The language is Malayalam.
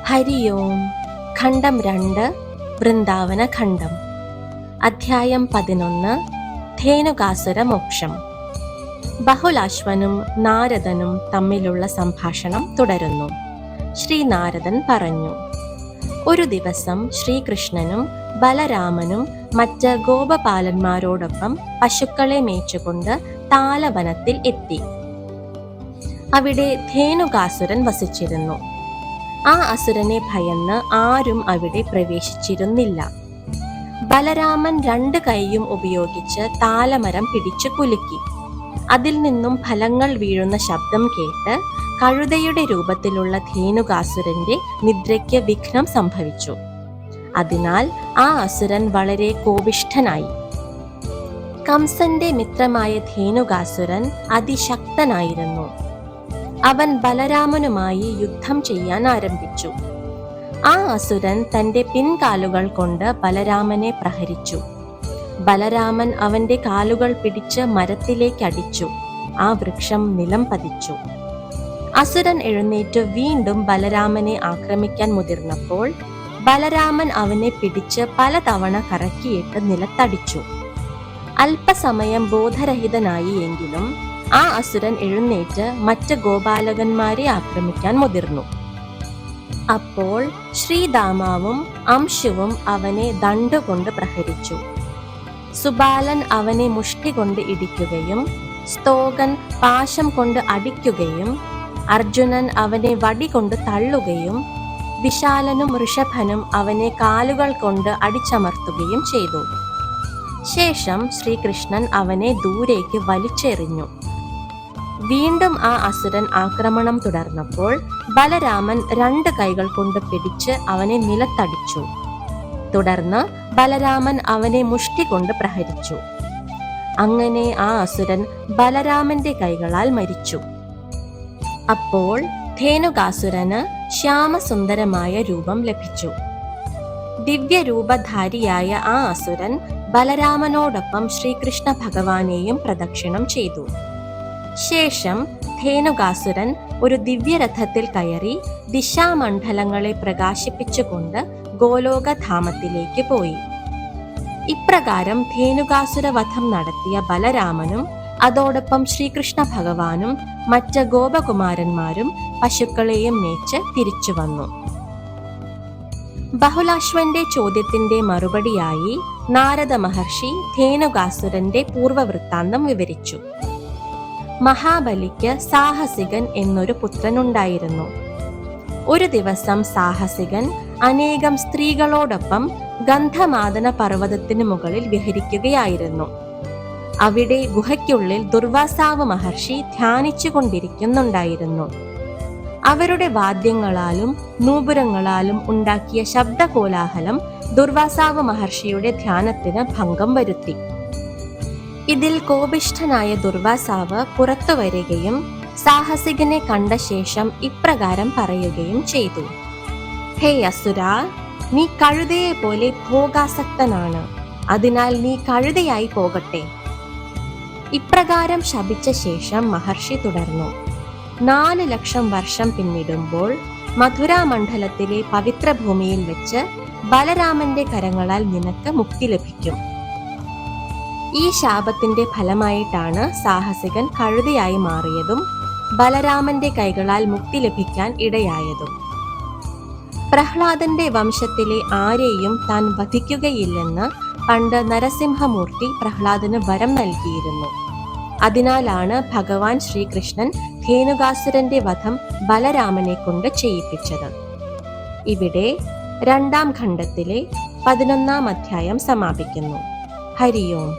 ഹരി ഓം. ഖണ്ഡം 2 വൃന്ദാവന ഖണ്ഡം. അധ്യായം 11 ധേനുകാസുര മോക്ഷം. ബഹുലാശ്വനും നാരദനും തമ്മിലുള്ള സംഭാഷണം തുടരുന്നു. ശ്രീ നാരദൻ പറഞ്ഞു: ഒരു ദിവസം ശ്രീകൃഷ്ണനും ബലരാമനും മറ്റ് ഗോപപാലന്മാരോടൊപ്പം പശുക്കളെ മേച്ചുകൊണ്ട് താലവനത്തിൽ എത്തി. അവിടെ ധേനുകാസുരൻ വസിച്ചിരുന്നു. ആ അസുരനെ ഭയന്ന് ആരും അവിടെ പ്രവേശിച്ചിരുന്നില്ല. ബലരാമൻ 2 കൈയും ഉപയോഗിച്ച് താലമരം പിടിച്ചു കുലുക്കി. അതിൽ നിന്നും ഫലങ്ങൾ വീഴുന്ന ശബ്ദം കേട്ട് കഴുതയുടെ രൂപത്തിലുള്ള ധേനുകാസുരന്റെ നിദ്രയ്ക്ക് വിഘ്നം സംഭവിച്ചു. അതിനാൽ ആ അസുരൻ വളരെ കോപിഷ്ഠനായി. കംസന്റെ മിത്രമായ ധേനുകാസുരൻ അതിശക്തനായിരുന്നു. അവൻ ബലരാമനുമായി യുദ്ധം ചെയ്യാൻ ആരംഭിച്ചു. ആ അസുരൻ തന്റെ പിൻകാലുകൾ കൊണ്ട് ബലരാമനെ പ്രഹരിച്ചു. ബലരാമൻ അവന്റെ കാലുകൾ പിടിച്ച് മരത്തിലേക്ക് അടിച്ചു. ആ വൃക്ഷം നിലം പതിച്ചു. അസുരൻ എഴുന്നേറ്റ് വീണ്ടും ബലരാമനെ ആക്രമിക്കാൻ മുതിർന്നപ്പോൾ ബലരാമൻ അവനെ പിടിച്ച് പലതവണ കറക്കിയിട്ട് നിലത്തടിച്ചു. അല്പസമയം ബോധരഹിതനായി എങ്കിലും ആ അസുരൻ എഴുന്നേറ്റ് മറ്റ് ഗോപാലകന്മാരെ ആക്രമിക്കാൻ മുതിർന്നു. അപ്പോൾ ശ്രീദാമാവും അംശുവും അവനെ ദണ്ഡുകൊണ്ട് പ്രഹരിച്ചു. സുബാലൻ അവനെ മുഷ്ടി കൊണ്ട് ഇടിക്കുകയും സ്തോകൻ പാശം കൊണ്ട് അടിക്കുകയും അർജുനൻ അവനെ വടി കൊണ്ട് തള്ളുകയും വിശാലനും ഋഷഭനും അവനെ കാലുകൾ കൊണ്ട് അടിച്ചമർത്തുകയും ചെയ്തു. ശേഷം ശ്രീകൃഷ്ണൻ അവനെ ദൂരേക്ക് വലിച്ചെറിഞ്ഞു. വീണ്ടും ആ അസുരൻ ആക്രമണം തുടർന്നപ്പോൾ ബലരാമൻ 2 കൈകൾ കൊണ്ട് പിടിച്ച് അവനെ നിലത്തടിച്ചു. തുടർന്ന് ബലരാമൻ അവനെ മുഷ്ടി കൊണ്ട് പ്രഹരിച്ചു. അങ്ങനെ ആ അസുരൻ ബലരാമന്റെ കൈകളാൽ മരിച്ചു. അപ്പോൾ ധേനുകാസുരന് ശ്യാമസുന്ദരമായ രൂപം ലഭിച്ചു. ദിവ്യരൂപധാരിയായ ആ അസുരൻ ബലരാമനോടൊപ്പം ശ്രീകൃഷ്ണ ഭഗവാനെയും പ്രദക്ഷിണം ചെയ്തു. ശേഷം ധേനുകാസുരൻ ഒരു ദിവ്യരഥത്തിൽ കയറി ദിശാമണ്ഡലങ്ങളെ പ്രകാശിപ്പിച്ചുകൊണ്ട് ഗോലോകധാമത്തിലേക്ക് പോയി. ഇപ്രകാരം ധേനുകാസുര വധം നടത്തിയ ബലരാമനും അതോടൊപ്പം ശ്രീകൃഷ്ണ ഭഗവാനും മറ്റ് ഗോപകുമാരന്മാരും പശുക്കളെയും മേച്ച് തിരിച്ചു വന്നു. ബഹുലാശ്വന്റെ ചോദ്യത്തിന്റെ മറുപടിയായി നാരദ മഹർഷി ധേനുകാസുരന്റെ പൂർവവൃത്താന്തം വിവരിച്ചു. മഹാബലിക്ക് സാഹസികൻ എന്നൊരു പുത്രനുണ്ടായിരുന്നു. ഒരു ദിവസം സാഹസികൻ അനേകം സ്ത്രീകളോടൊപ്പം ഗന്ധമാദന പർവ്വതത്തിനു മുകളിൽ വിഹരിക്കുകയായിരുന്നു. അവിടെ ഗുഹയ്ക്കുള്ളിൽ ദുർവാസാവ് മഹർഷി ധ്യാനിച്ചു കൊണ്ടിരിക്കുന്നുണ്ടായിരുന്നു. അവരുടെ വാദ്യങ്ങളാലും നൂപുരങ്ങളാലും ഉണ്ടാക്കിയ ശബ്ദകോലാഹലം ദുർവാസാവ് മഹർഷിയുടെ ധ്യാനത്തിന് ഭംഗം വരുത്തി. ഇതിൽ കോപിഷ്ഠനായ ദുർവാസാവ് പുറത്തു വരികയും സാഹസികനെ കണ്ട ശേഷം ഇപ്രകാരം പറയുകയും ചെയ്തു: ഹേ അസുരാ, നീ കഴുതയെ പോലെ ഭോഗാസക്തനാണ്. അതിനാൽ നീ കഴുതയായി പോകട്ടെ. ഇപ്രകാരം ശപിച്ച ശേഷം മഹർഷി തുടർന്നു: 4 ലക്ഷം വർഷം പിന്നിടുമ്പോൾ മധുരാമണ്ഡലത്തിലെ പവിത്രഭൂമിയിൽ വെച്ച് ബലരാമന്റെ കരങ്ങളാൽ നിനക്ക് മുക്തി ലഭിക്കും. ഈ ശാപത്തിന്റെ ഫലമായിട്ടാണ് സാഹസികൻ കഴുതയായി മാറിയതും ബലരാമന്റെ കൈകളാൽ മുക്തി ലഭിക്കാൻ ഇടയായതും. പ്രഹ്ലാദന്റെ വംശത്തിലെ ആരെയും താൻ വധിക്കുകയില്ലെന്ന് പണ്ട് നരസിംഹമൂർത്തി പ്രഹ്ലാദന് വരം നൽകിയിരുന്നു. അതിനാലാണ് ഭഗവാൻ ശ്രീകൃഷ്ണൻ ധേനുകാസുരന്റെ വധം ബലരാമനെ കൊണ്ട് ചെയ്യിപ്പിച്ചത്. ഇവിടെ 2ാം ഖണ്ഡത്തിലെ 11ാം അധ്യായം സമാപിക്കുന്നു. ഹരി ഓം.